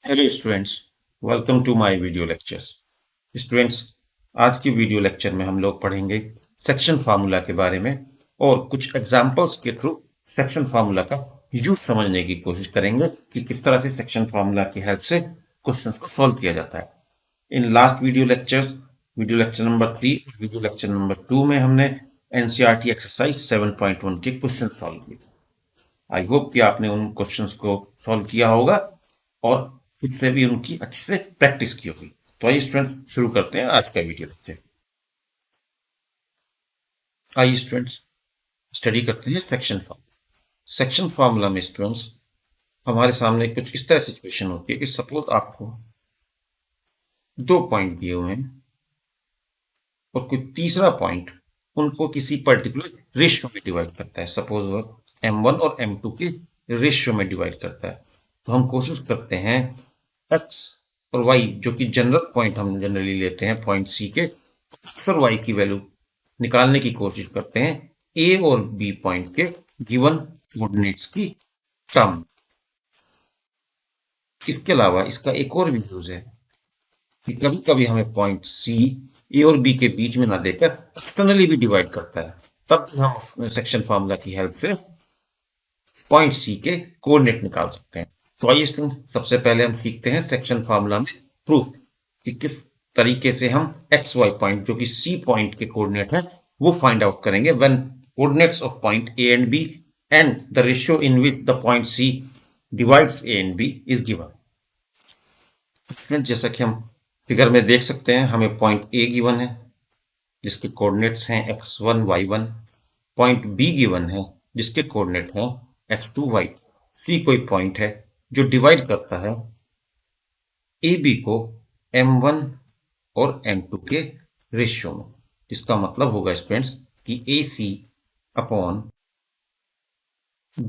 Hello students, welcome to my video lectures. Students, आज की video lecture में हम लोग पढ़ेंगे सेक्शन फार्मूला के बारे में और कुछ एग्जांपल्स के थ्रू सेक्शन फार्मूला का यूज समझने की कोशिश करेंगे कि किस तरह से सेक्शन फार्मूला की हेल्प से क्वेश्चंस को सॉल्व किया जाता है। In last video lecture number 3 और वीडियो लेक्चर नंबर 2 में हमने एनसीईआरटी एक्सरसाइज 7.1 के क्वेश्चन सॉल्व किए। आई होप कि आपने उन क्वेश्चंस को सॉल्व किया होगा और खुद से भी उनकी अच्छे से प्रैक्टिस की होगी। तो आइए स्टूडेंट्स, शुरू करते हैं आज का वीडियो लेक्चर। आइए स्टूडेंट्स, स्टडी करते हैं सेक्शन फार्मूला। सेक्शन फार्मूला में स्टूडेंट्स हमारे सामने कुछ इस तरह सिचुएशन होती है कि सपोज आपको 2 पॉइंट दिए हुए हैं और कोई तीसरा पॉइंट उनको किसी पर्टिकुलर रेशियो में डिवाइड करता है। सपोज वह m1 और m2 के रेशियो में डिवाइड करता है। तो हम कोशिश करते हैं x और y, जो कि जनरल पॉइंट हम जनरली लेते हैं पॉइंट C के, x और y की वैल्यू निकालने की कोशिश करते हैं A और B पॉइंट के गिवन कोऑर्डिनेट्स की टर्म। इसके अलावा इसका एक और भी यूज है कि कभी कभी हमें पॉइंट C A और B के बीच में ना देकर एक्सटर्नली भी डिवाइड करता है, तब हम सेक्शन फार्मूला की हेल्प से पॉइंट C के कोऑर्डिनेट निकाल सकते हैं। तो आइए सबसे पहले हम सीखते हैं सेक्शन फार्मूला में प्रूफ कि किस तरीके से हम एक्स वाई पॉइंट, जो कि C पॉइंट के कोऑर्डिनेट है, वो फाइंड आउट करेंगे when coordinates of point A and B and the ratio in which the point C divides A and B is given. जैसा कि हम फिगर में देख सकते हैं, हमें पॉइंट A गिवन है जिसके कोऑर्डिनेट्स हैं x1 y1, point B given है जिसके कोऑर्डिनेट हैं x2 y। C कोई पॉइंट है जो डिवाइड करता है AB को m1 और m2 के रेशियो में। इसका मतलब होगा स्टूडेंट्स कि AC अपॉन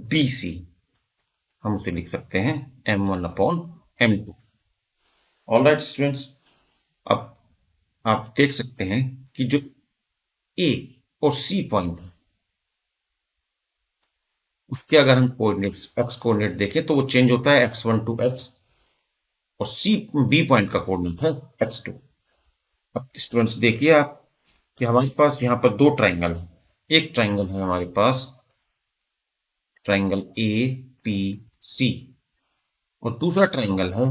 BC हम उसे लिख सकते हैं m1 upon m2। Alright students, अब आप देख सकते हैं कि जो A और C पॉइंट है उसके अगर हम कोऑर्डिनेट्स x कोऑर्डिनेट देखें तो वो चेंज होता है x1 टू x, और B पॉइंट का कोऑर्डिनेट है x2। अब स्टूडेंट्स देखिए आप कि हमारे पास यहाँ पर दो ट्राइंगल है। एक ट्राइंगल है हमारे पास ट्राइंगल APC और दूसरा ट्राइंगल है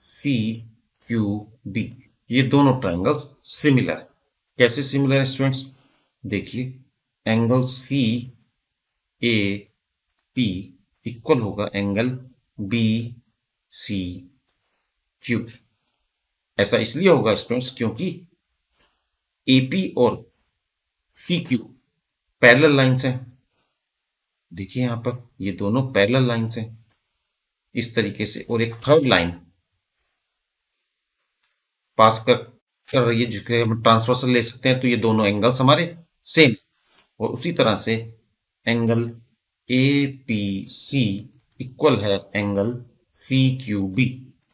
CQB। ये दोनों ट्राइंगल्स सिमिलर है। कैसे सिमिलर है स्टूडेंट्स? देखिए, एंगल CAP इक्वल होगा एंगल BCQ। ऐसा इसलिए होगा स्टूडेंट्स क्योंकि AP और CQ पैरेलल लाइंस हैं। देखिए यहां पर ये दोनों पैरेलल लाइंस हैं इस तरीके से, और एक थर्ड लाइन पास कर रही है जिसके हम ट्रांसवर्सल ले सकते हैं। तो ये दोनों एंगल्स हमारे सेम, और उसी तरह से एंगल APC इक्वल है एंगल CQB,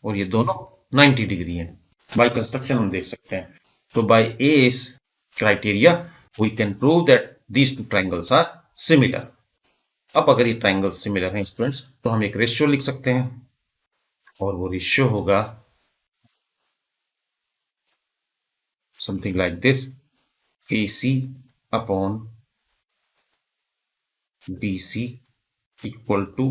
और ये दोनों 90 डिग्री हैं। बाय कंस्ट्रक्शन हम देख सकते हैं। तो by A's criteria we can prove that these two triangles are similar. अब अगर ये ट्राइंगल सिमिलर हैं स्टूडेंट्स, तो हम एक रेशियो लिख सकते हैं, और वो रेशियो होगा something like this, AC upon BC equal to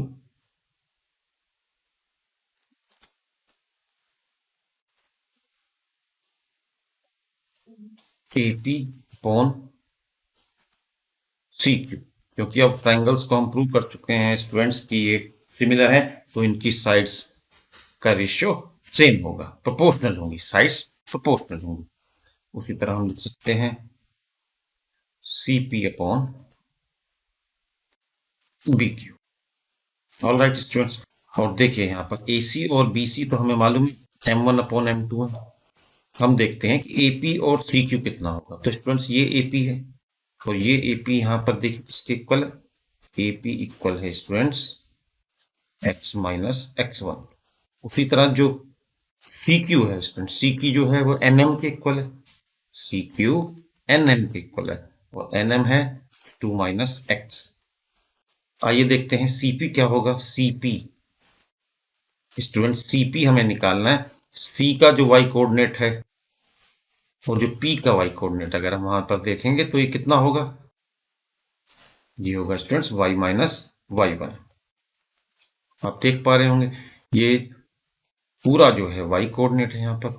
AP upon CQ। क्योंकि अब ट्राइंगल्स को हम प्रूव कर चुके हैं स्टूडेंट्स की ये सिमिलर है, तो इनकी साइड्स का रेशियो सेम होगा, प्रोपोर्शनल होंगी, साइड्स प्रोपोर्शनल होंगी। उसी तरह हम लिख सकते हैं CP upon BQ। Alright students, और देखिए यहाँ पर AC और BC तो हमें मालूम है M1 अपॉन M2 है। हम देखते हैं कि AP और CQ कितना होगा। तो स्टूडेंट्स ये AP है और ये AP यहाँ पर देखिए इसके इक्वल है। AP इक्वल है स्टूडेंट्स x माइनस x1। उसी तरह जो CQ है स्टूडेंट, CQ जो है वो NM के इक्वल है। CQ NM के इक्वल है, और NM है x2 माइनस एक्स। आइए देखते हैं सीपी क्या होगा। सीपी स्टूडेंट, सीपी हमें निकालना है। सी का जो वाई कोऑर्डिनेट है और जो पी का वाई कोऑर्डिनेट, अगर हम वहां पर देखेंगे तो ये कितना होगा, ये होगा स्टूडेंट्स y माइनस y1। आप देख पा रहे होंगे ये पूरा जो है y कोऑर्डिनेट है यहाँ पर,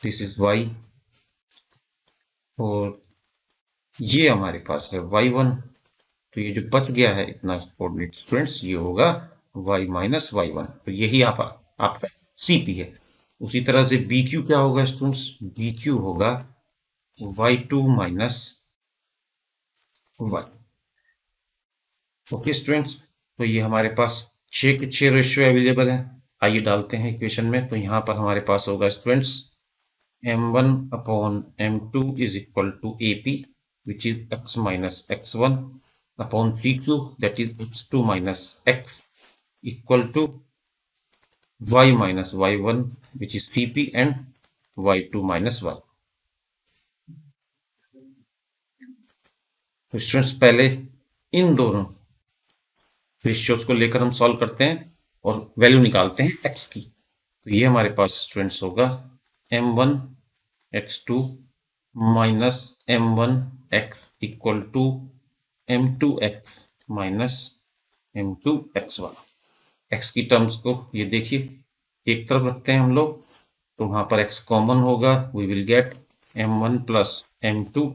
दिस इज y, और ये हमारे पास है y1। तो ये जो बच गया है इतना कोऑर्डिनेट स्टूडेंट्स, ये होगा y माइनस y1। तो यही आपका CP है। उसी तरह से BQ क्या होगा स्टूडेंट्स, BQ होगा y2 minus y। Okay students, तो ये हमारे पास 6 के 6 रेशियो अवेलेबल है। आइए डालते हैं इक्वेशन में। तो यहाँ पर हमारे पास होगा students m1 upon m2 is equal to AP which is x minus x1 upon PQ that is x2 minus x equal to y minus y1 which is CP and y2 minus y। तो students पहले इन दोनों ratios को लेकर हम solve करते हैं और वैल्यू निकालते हैं x की। तो ये हमारे पास स्टूडेंट्स होगा m1 x2 minus m1 x equal to m2 x minus m2 x1। x की टर्म्स को ये देखिए एक तरफ रखते हैं हम लोग, तो वहां पर x कॉमन होगा, we will get m1 plus m2,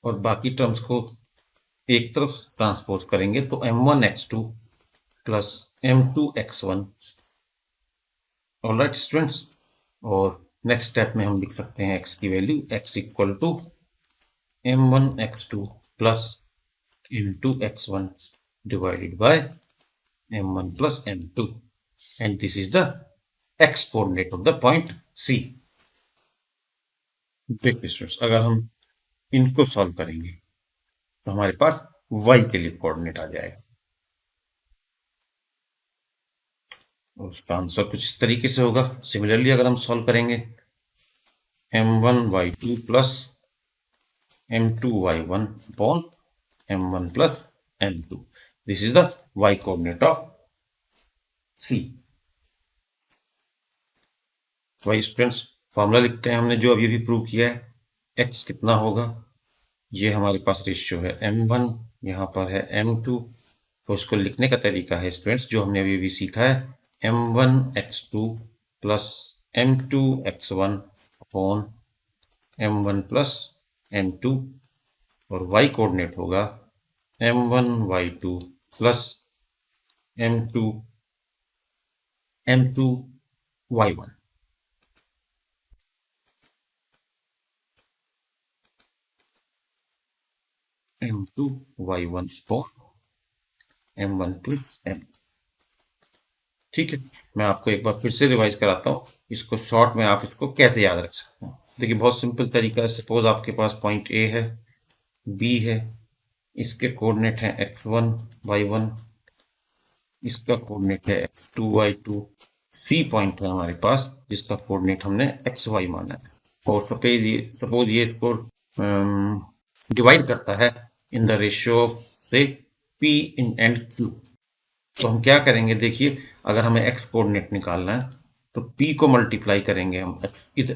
और बाकी टर्म्स को एक तरफ ट्रांसपोज करेंगे तो m1 x2 plus m2 x1। Alright students, और नेक्स्ट स्टेप में हम लिख सकते हैं x की value, x equal to m1 x2 plus m2 x1 divided by m1 plus m2, and this is the x coordinate of the point C। देखिए students, अगर हम इनको सॉल्व करेंगे तो हमारे पास y के लिए कोऑर्डिनेट आ जाएगा, और उसका आंसर कुछ इस तरीके से होगा। सिमिलरली अगर हम सॉल्व करेंगे m1 y2 plus m2 y1 upon m1 plus m2, this is the y coordinate of C। वही स्टूडेंट्स फॉर्मूला लिखते हैं हमने जो अभी भी प्रूव किया है। x कितना होगा, ये हमारे पास रेशियो है m1, यहाँ पर है m2। तो इसको लिखने का तरीका है स्टूडेंट्स जो हमने अभी भी सीखा है, m1 x2 plus m2 x1 upon m1 plus m2, और y कोऑर्डिनेट होगा m1 y2 plus m2 y1। m2 y1 upon m1 plus m। ठीक है, मैं आपको एक बार फिर से रिवाइज कराता हूँ इसको शॉर्ट में, आप इसको कैसे याद रख सकते हैं। देखिए बहुत सिंपल तरीका है। सपोज आपके पास पॉइंट ए है, बी है, इसके कोऑर्डिनेट है x1 y1, इसका कोऑर्डिनेट है x2 y2, सी पॉइंट है हमारे पास जिसका कोऑर्डिनेट हमने xy माना है, और सपोज ये इसको डिवाइड करता है इन द रेशियो से p इन एंड q। तो हम क्या करेंगे, देखिए अगर हमें x कोऑर्डिनेट निकालना है तो p को मल्टीप्लाई करेंगे, हम इधर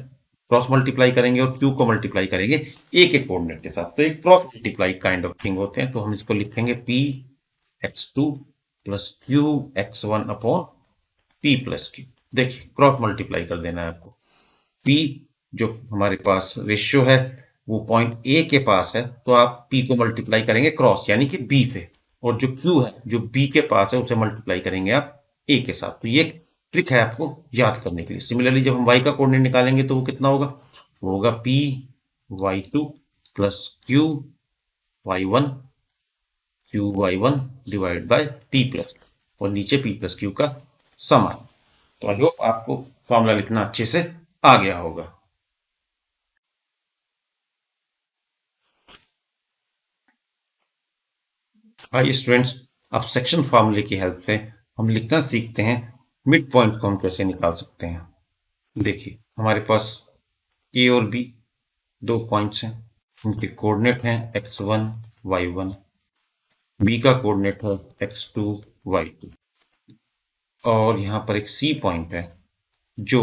क्रॉस मल्टीप्लाई करेंगे और q को मल्टीप्लाई करेंगे a के कोऑर्डिनेट के साथ। तो एक cross multiply kind of thing होते हैं। तो हम इसको लिखेंगे p x2 plus q x1 upon p plus q। देखिए क्रॉस मल्टीप्लाई कर देना है आपको। p जो हमारे पास रेशियो है वो पॉइंट a के पास है, तो आप p को मल्टीप्लाई करेंगे क्रॉस यानी कि b से, और जो q है जो b के पास है उसे मल्टीप्लाई करेंगे आप a के साथ। तो ये ट्रिक है आपको याद करने के लिए। सिमिलरली जब हम y का कोऑर्डिनेट निकालेंगे तो वो कितना होगा, वो होगा p y2 plus q y1 divide by p plus, और नीचे p प्लस q का सम आए। तो आई होप आपको फॉर्मूला लिखना अच्छे से आ गया होगा। आइए स्टूडेंट्स, अब सेक्शन फार्मूले की हेल्प से हम लिखना सीखते हैं मिड पॉइंट को हम कैसे निकाल सकते हैं। देखिए हमारे पास ए और बी दो पॉइंट्स हैं, इनके कोऑर्डिनेट हैं x1 y1, b का कोऑर्डिनेट है x2 y2, और यहाँ पर एक C पॉइंट है जो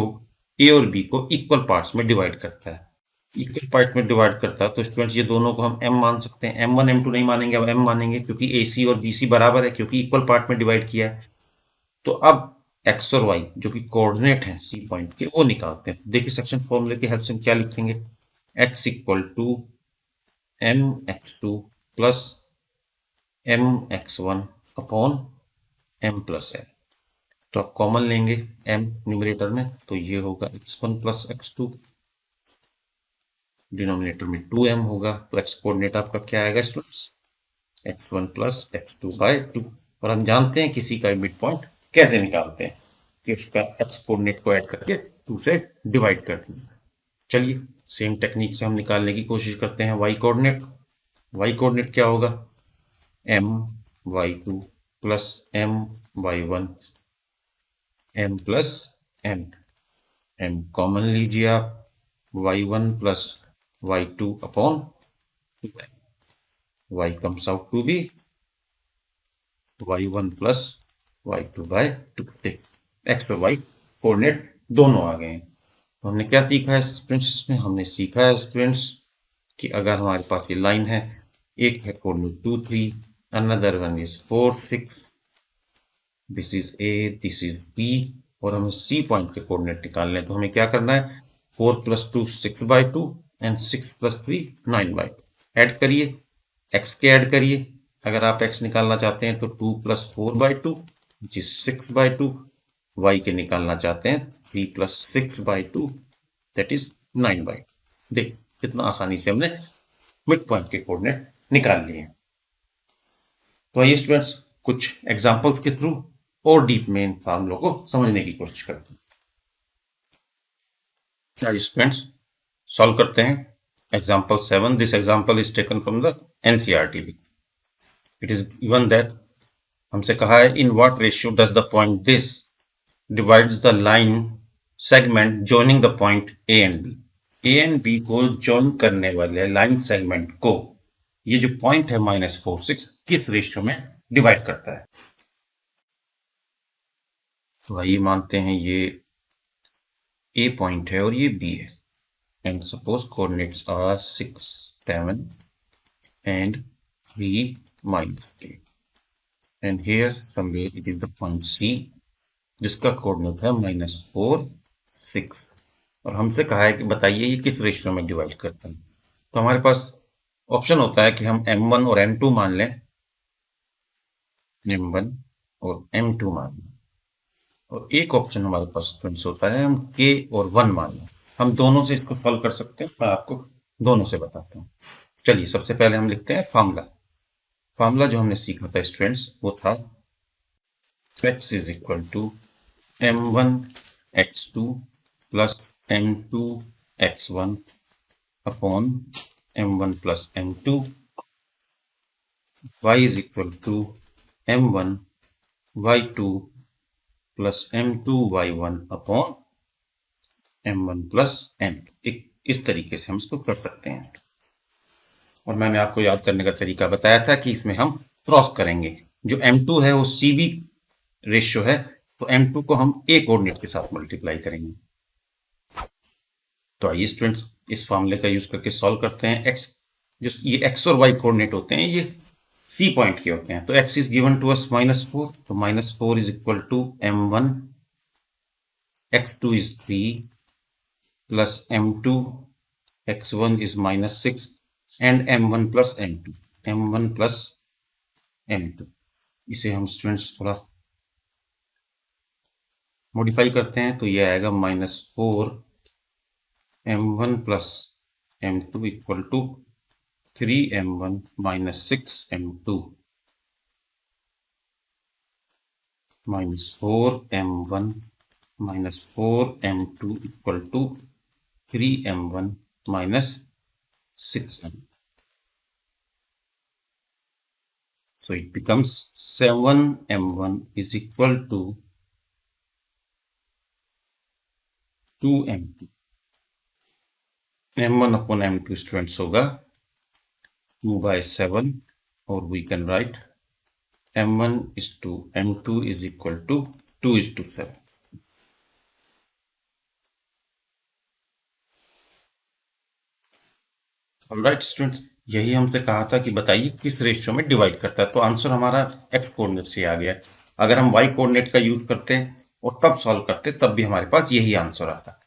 A और B को इक्वल पार्ट्स में डिवाइड करता है। इक्वल पार्ट्स में डिवाइड करता है तो स्टूडेंट्स ये दोनों को हम M मान सकते हैं। M1 M2 नहीं मानेंगे, अब M मानेंगे क्योंकि AC और BC बराबर है, क्योंकि इक्वल पार्ट में डिवाइड किया है। तो अब x और y जो कि कोऑर्डिनेट हैं C पॉइंट के, वो निकालते हैं। देखिए सेक्शन फॉर्मूले की हेल्प से हम क्या लिखेंगे, x equal to mx2 plus mx1 upon m plus n। तो आप कॉमन लेंगे m न्यूमरेटर में, तो ये होगा x1 प्लस x2, डिनोमिनेटर में 2m होगा, तो x कोऑर्डिनेट आपका क्या आएगा students, x1 plus x2 bye 2। और हम जानते हैं किसी का मिड पॉइंट कैसे निकालते हैं, कि उसका x कोऑर्डिनेट को ऐड करके 2 से डिवाइड कर देंगे। चलिए सेम टेक्निक से हम निकालने की कोशिश करते हैं y कोऑर्डिनेट। y कोऑर्डिनेट क्या होगा, m y2 plus m y1 m plus m। m common लीजिए आप, y1 plus y2 upon 2m, y comes out to be y1 plus y2 by 2। x और y कोऑर्डिनेट दोनों आ गए हैं। तो हमने क्या सीखा है स्टूडेंट्स में, हमने सीखा है स्टूडेंट्स कि अगर हमारे पास ये लाइन है, एक है coordinate 2 3, another one is 4 6, this is A, this is B, और हमें सी पॉइंट के कोऑर्डिनेट निकालने हैं। तो हमें क्या करना है, 4 plus 2 6 by 2 and 6 plus 3 9 by 2। Add करिए, x के ऐड करिए। अगर आप x निकालना चाहते हैं तो 2 plus 4 by 2 which is 6 by 2। y के निकालना चाहते हैं 3 plus 6 by 2 that is 9 by 2। देख कितना आसानी से हमने मिड पॉइंट के कोऑर्डिनेट निकाल लिए हैं। तो आइए स्टूडेंट्स कुछ एग्जांपल्स के थ्रू और डीप में इन फॉर्मूलों को समझने की कोशिश करते हैं। आइए स्टूडेंट्स सॉल्व करते हैं। Example 7, this example is taken from the NCERT book. It is given that, हमसे कहा है in what ratio does the point this divides the line segment joining the point A and B. A and B को join करने वाले line segment को ये जो point है -4 6 किस रेशियो में डिवाइड करता है। तो आइए मानते हैं ये ए पॉइंट है और ये बी है, and suppose coordinates are 6 7 and 3 -8, and here somewhere it is the point C जिसका कोऑर्डिनेट है -4 6, और हमसे कहा है कि बताइए ये किस रेशियो में डिवाइड करता है। तो हमारे पास ऑप्शन होता है कि हम m1 और m2 मान लें, m1 और m2 मान लें, और एक ऑप्शन हमारे पास स्टूडेंट्स होता है हम k और 1 मान लें। हम दोनों से इसको सॉल्व कर सकते हैं, मैं आपको दोनों से बताता हूँ। चलिए सबसे पहले हम लिखते हैं फार्मूला। फार्मूला जो हमने सीखा था स्टूडेंट्स वो था x is equal to m1 x2 plus m2 x1 upon m1 plus m2, y is equal to m1 y2 plus m2 y1 upon m1 plus m2। इस तरीके से हम इसको कर सकते हैं। और मैंने आपको याद करने का तरीका बताया था कि इसमें हम क्रॉस करेंगे। जो m2 है वो cb रेशियो है, तो m2 को हम a कोऑर्डिनेट के साथ मल्टीप्लाई करेंगे। तो आइए स्टूडेंट्स इस फॉर्मूले का यूज करके सॉल्व करते हैं। x जो ये x और y कोऑर्डिनेट होते हैं ये c पॉइंट के होते हैं। तो x is given to us -4, तो -4 is equal to m1, x2 is 3 plus m2, x1 is -6 and m1 plus m2, m1 plus m2। इसे हम स्टूडेंट्स थोड़ा मॉडिफाई करते हैं तो ये आएगा -4 m1 plus m2 equal to 3m1 -6 m2, -4 m1 -4 m2 equal to 3m1 -6 m2। So it becomes 7m1 is equal to 2m2। m1 upon m2 students होगा 2/7, or we can write m1 is to m2 is equal to 2:7. Alright students, यही हमसे कहा था कि बताइए किस ratio में divide करता है, तो आंसर हमारा एक्स कोऑर्डिनेट से आ गया। अगर हम वाई कोऑर्डिनेट का यूज करते और तब सॉल्व करते तब भी हमारे पास यही आंसर आता।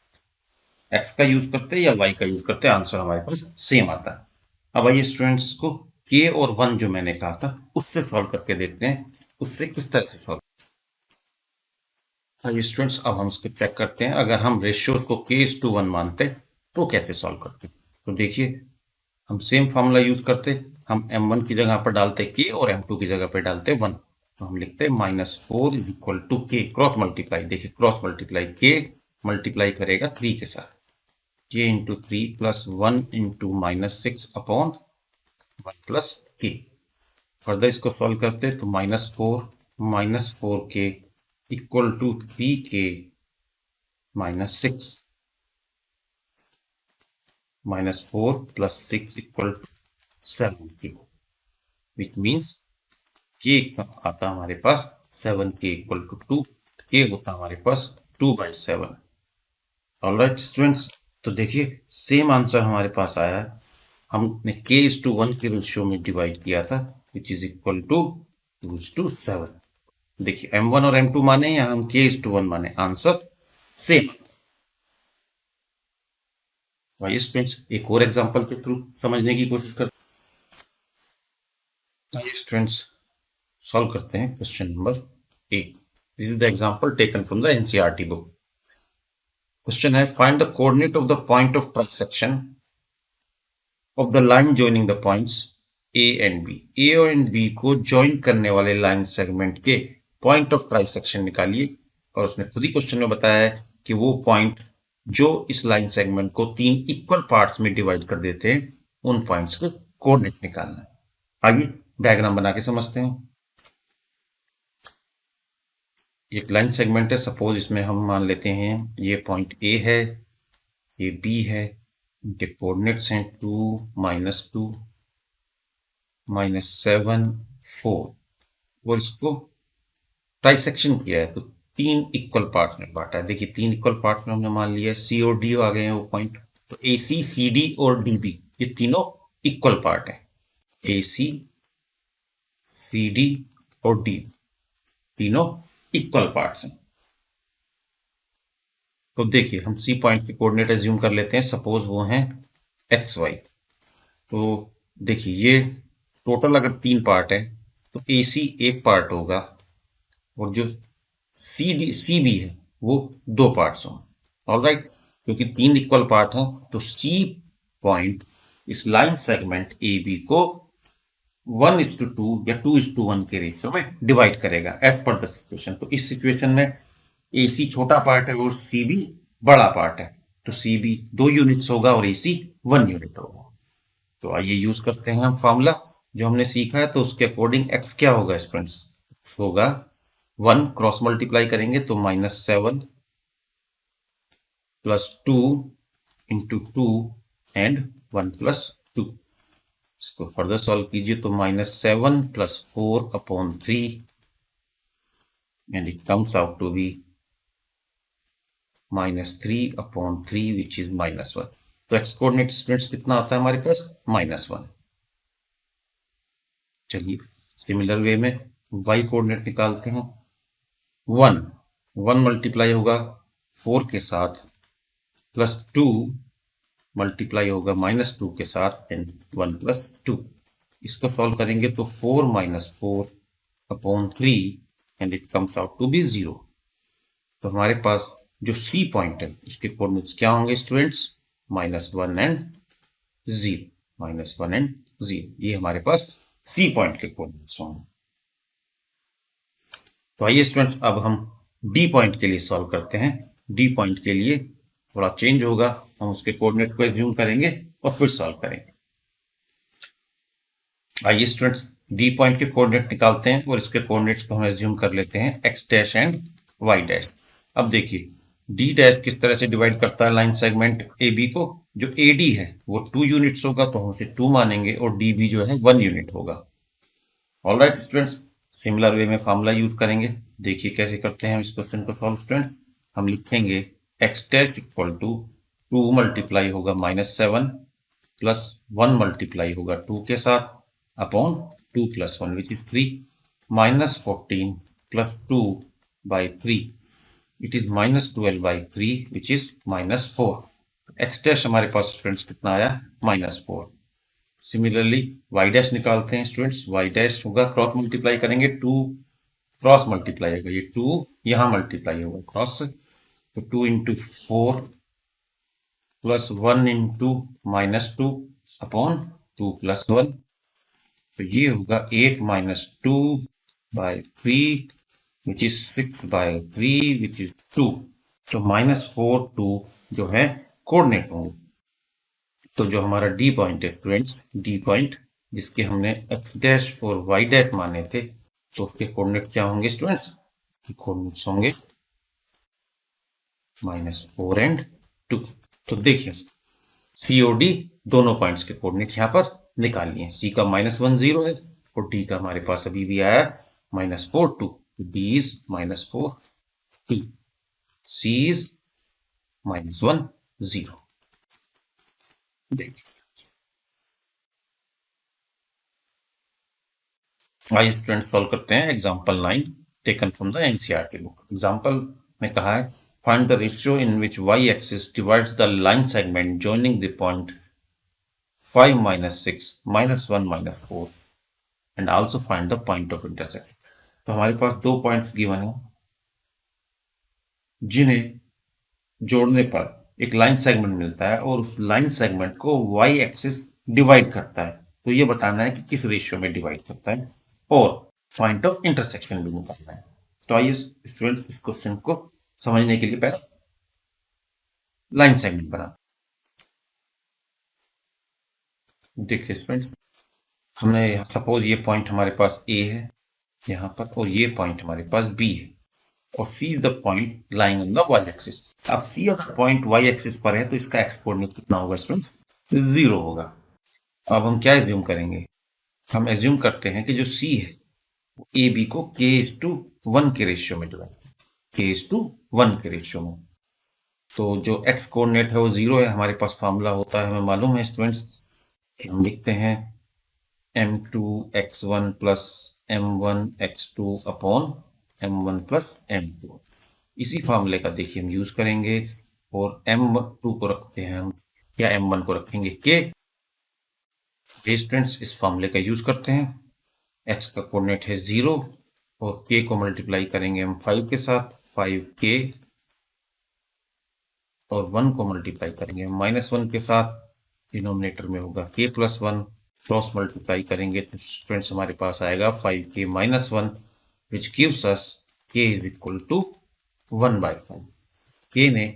एक्स का यूज करते या वाई का यूज करते, आंसर हमारे पास सेम आता है। अब आइए स्टूडेंट्स को के और वन जो मैंने कहा था उससे सॉल्व करके देखते हैं, उससे किस तरह से सॉल्व। आइए स्टूडेंट्स, अब हम इसको चेक करते हैं। अगर हम रेशियोज को k:1 मानते तो कैसे सॉल्व करते। तो देखिए, हम सेम फॉर्मूला यूज करते, हम m1 की जगह पर डालते k और m2 की जगह पर डालते 1, तो हम लिखते -4 is equal to k cross multiply. देखिए क्रॉस मल्टीप्लाई, k मल्टीप्लाई करेगा 3 के साथ, k into 3 plus 1 into -6 upon 1 plus k। Further इसको सॉल्व करते तो -4 equal to 3k -6, -4 plus 6 equal to 7k, which means k आता हमारे पास 7k इक्वल टू 2, k होता हमारे पास 2/7। ऑलराइट स्टूडेंट्स, तो देखिए सेम आंसर हमारे पास आया। हमने k:1 के रेशियो में डिवाइड किया था, विच इज इक्वल टू 2:7। देखिए m1 और m2 माने या हम k:1 माने, आंसर सेम। भाई स्टूडेंट्स, एक और एग्जांपल के थ्रू समझने की कोशिश करते हैं। स्टूडेंट्स, सॉल्व करते हैं question number 8। This is the example taken from the NCERT book. Question है, find the coordinate of the point of transection of the line joining the points A and B. A और B को join करने वाले line segment के point of transection निकालिए। और उसने खुद ही क्वेश्चन में बताया है कि वो पॉइंट जो इस लाइन सेगमेंट को 3 इक्वल पार्ट्स में डिवाइड कर देते हैं, उन पॉइंट्स के कोऑर्डिनेट निकालना है। आइए डायग्राम बना के समझते हैं। एक लाइन सेगमेंट है, सपोज इसमें हम मान लेते हैं ये पॉइंट ए है, ये बी है, इनके कोऑर्डिनेट्स हैं 2 -2 -7 4, और इसको ट्राइसेक्शन किया है तो 3 इक्वल पार्ट्स में बांटा है। देखिए 3 इक्वल पार्ट्स में हमने मान लिया सी और डी आ गए हैं वो पॉइंट, तो ए सी सी डी और डी बी ये तीनों इक्वल पार्ट है। ए सी सी डी और डी तीनों इक्वल पार्ट्स हैं। तो देखिए हम सी पॉइंट के कोऑर्डिनेट एज्यूम कर लेते हैं, सपोज वो हैं एक्स वाई। तो देखिए ये टोटल अगर 3 पार्ट है तो ए सी एक पार्ट होगा, और जो सी बी है वो 2 पार्ट्स हों। ऑलराइट, क्योंकि 3 इक्वल पार्ट हैं तो सी पॉइंट इस लाइन सेगमेंट ए बी को 1:2 या 2:1 के रेशियो में डिवाइड करेगा एज पर द सिचुएशन। तो इस सिचुएशन में ए सी छोटा पार्ट है और सी बी बड़ा पार्ट है, तो सी बी 2 यूनिट्स होगा और ए सी 1 यूनिट होगा। तो आइए यूज करते हैं हम फॉर्मूला जो हमने सीखा है। तो उसके अकॉर्डिंग एक्स क्या होगा स्टूडेंट्स, होगा 1 क्रॉस मल्टीप्लाई करेंगे तो -7 प्लस 2 इंटू 2 एंड 1 प्लस 2। इसको फर्दर सॉल्व कीजिए तो -7 plus 4 upon 3 and it comes out to be -3 upon 3 which is -1। तो एक्स कोऑर्डिनेट स्टूडेंट्स कितना आता है हमारे पास, -1। चलिए सिमिलर वे में वाई कोऑर्डिनेट निकालते हैं। 1 मल्टीप्लाई होगा 4 के साथ, प्लस 2 मल्टीप्लाई होगा -2 के साथ एंड 1 प्लस 2। इसको सॉल्व करेंगे तो 4 - 4 upon 3 and it comes out to be 0। तो हमारे पास जो सी पॉइंट है उसके कोऑर्डिनेट्स क्या होंगे स्टूडेंट्स, -1 एंड 0, -1 एंड 0। ये हमारे पास सी पॉइंट के कोऑर्डिनेट्स होंगे। तो आइए स्टूडेंट्स अब हम डी पॉइंट के लिए सॉल्व करते हैं। डी पॉइंट के लिए थोड़ा चेंज होगा, हम उसके कोऑर्डिनेट को एज्यूम करेंगे और फिर सॉल्व करेंगे। आइए स्टूडेंट्स डी पॉइंट के कोऑर्डिनेट निकालते हैं और इसके कोऑर्डिनेट्स को हम एज्यूम कर लेते हैं x dash and y dash. अब देखिए डी डैश किस तरह से डिवाइड करता है लाइन सेगमेंट ए बी को? जो ए डी है वो 2 यूनिट्स होगा तो हम उसे 2 मानेंगे, और डी बी जो है 1 यूनिट होगा। ऑलराइट स्टूडेंट्स, सिमिलर वे में फॉर्मूला यूज करेंगे। देखिए कैसे करते हैं हम इस क्वेश्चन को सॉल्व स्टूडेंट्स। हम लिखेंगे x dash equal to 2 multiply होगा -7 प्लस 1 मल्टीप्लाई होगा 2 के साथ upon 2 plus 1 which is 3 -14 plus 2 by 3 it is -12 by 3 which is -4। X dash हमारे पास स्टूडेंट्स कितना आया? -4। सिमिलरली वाई डैश निकालते हैं स्टूडेंट्स। वाई डैश होगा क्रॉस मल्टीप्लाई करेंगे 2 क्रॉस मल्टीप्लाई होगा, ये 2 यहां मल्टीप्लाई होगा क्रॉस, तो 2 into 4 plus 1 into -2 upon 2 plus 1, तो ये होगा 8 -2 by 3 which is 6 by 3 which is 2। तो -4 2 जो है कोऑर्डिनेट होंगे। तो जो हमारा डी पॉइंट है स्टूडेंट्स, डी पॉइंट जिसके हमने एक्स डैश और वाई डैश माने थे, तो उसके कोऑर्डिनेट क्या होंगे स्टूडेंट्स? कोऑर्डिनेट्स होंगे -4 एंड 2। तो देखिए सी और डी दोनों पॉइंट्स के कोऑर्डिनेट यहां पर निकाल लिए। सी का -1 0 है और डी का हमारे पास अभी भी आया -4 2, डी इज -4 2, सी इज -1 0। देखिए आइए स्टूडेंट सॉल्व करते हैं example 9 taken from the NCERT book. Example में कहा है find the ratio in which Y axis divides the line segment joining the point 5 -6 -1 -4 and also find the point of intersection. तो हमारे पास दो पॉइंट्स गिवन है जिन्हें जोड़ने पर एक लाइन सेगमेंट मिलता है और उस लाइन सेगमेंट को वाई एक्सिस डिवाइड करता है। तो ये बताना है कि किस रेशियो में डिवाइड करता है और पॉइंट ऑफ इंटरसेक्शन भी निकालना है। तो आइए स्टूडेंट्स इस क्वेश्चन को समझने के लिए पहले लाइन सेगमेंट बना। देखिए स्टूडेंट्स, हमने सपोज ये पॉइंट हमारे पास ए है यहाँ पर और ये पॉइंट हमारे पास बी है और C is the point lying on the y axis. अब सी अगर पॉइंट वाई एक्सिस पर है तो इसका एक्स कोऑर्डिनेट कितना होगा स्टूडेंट्स? 0 होगा। अब हम क्या एज्यूम करेंगे? हम एज्यूम करते हैं कि जो सी है ए बी को k:1 के रेशियो में डिवाइड, k:1 के रेशियो में। तो जो एक्स कोऑर्डिनेट है वो 0 है, हमारे पास फार्मूला होता है, हमें मालूम है स्टूडेंट्स कि हम लिखते हैं m2x1 plus m1x2 upon m1 plus m2। इसी फार्मूले का देखिए हम यूज करेंगे और m2 को रखते हैं हम या m1 को रखेंगे k। स्टूडेंट्स इस फार्मूले का यूज करते हैं। x का कोऑर्डिनेट है 0 और k को मल्टीप्लाई करेंगे हम 5 के साथ, 5k, और 1 को मल्टीप्लाई करेंगे हम -1 के साथ, डिनोमिनेटर में होगा k प्लस 1, क्रॉस मल्टीप्लाई करेंगे तो स्टूडेंट्स हमारे पास आएगा 5k - 1 which gives us k is equal to 1/5। k ने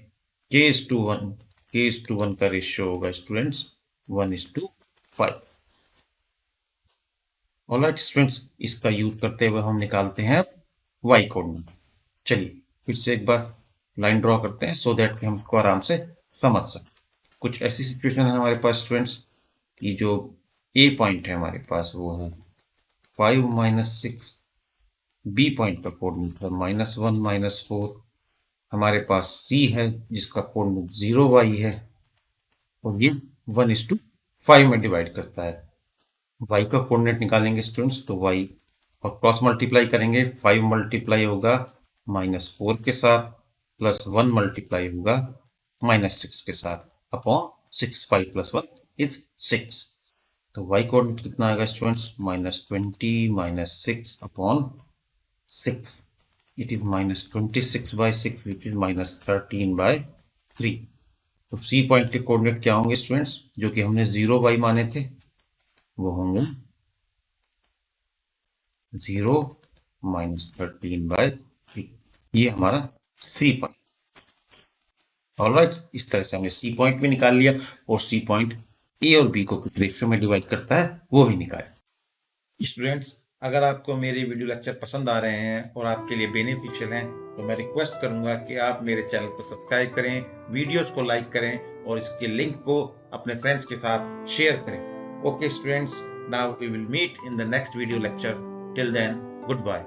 k:1 का रेशियो होगा स्टूडेंट्स 1:5। ऑलराइट स्टूडेंट्स, इसका यूज करते हुए हम निकालते हैं y कोऑर्डिनेट। चलिए फिर से एक बार लाइन ड्रॉ करते हैं सो दैट कि हम इसको आराम से समझ सकें। कुछ ऐसी सिचुएशन है हमारे पास स्टूडेंट्स कि जो ए पॉइंट है हमारे पास वो है 5 - 6, बी पॉइंट का कोऑर्डिनेट है -1 -4, हमारे पास सी है जिसका कोऑर्डिनेट 0y है और ये 1:5 में डिवाइड करता है। y का कोऑर्डिनेट निकालेंगे स्टूडेंट्स तो y और क्रॉस मल्टीप्लाई करेंगे, 5 मल्टीप्लाई होगा -4 के साथ प्लस 1 मल्टीप्लाई होगा -6 के साथ अपॉन 6, 5 + 1 इज 6। तो y कोऑर्डिनेट कितना आएगा students? -20 - 6 upon 6, it is -26/6 which is -13/3। तो सी पॉइंट के कोऑर्डिनेट क्या होंगे स्टूडेंट्स जो कि हमने 0y माने थे? वो होंगे 0 - 13/3। ये हमारा सी पॉइंट। ऑलराइट, इस तरह से हमने सी पॉइंट भी निकाल लिया और सी पॉइंट ए और बी को किस रेशियो में डिवाइड करता है वो भी निकाल। स्टूडेंट्स अगर आपको मेरे वीडियो लेक्चर पसंद आ रहे हैं और आपके लिए बेनिफिशियल हैं तो मैं रिक्वेस्ट करूंगा कि आप मेरे चैनल को सब्सक्राइब करें, वीडियोस को लाइक करें और इसके लिंक को अपने फ्रेंड्स के साथ शेयर करें। Okay students, now we will meet in the next video lecture. Till then, good bye.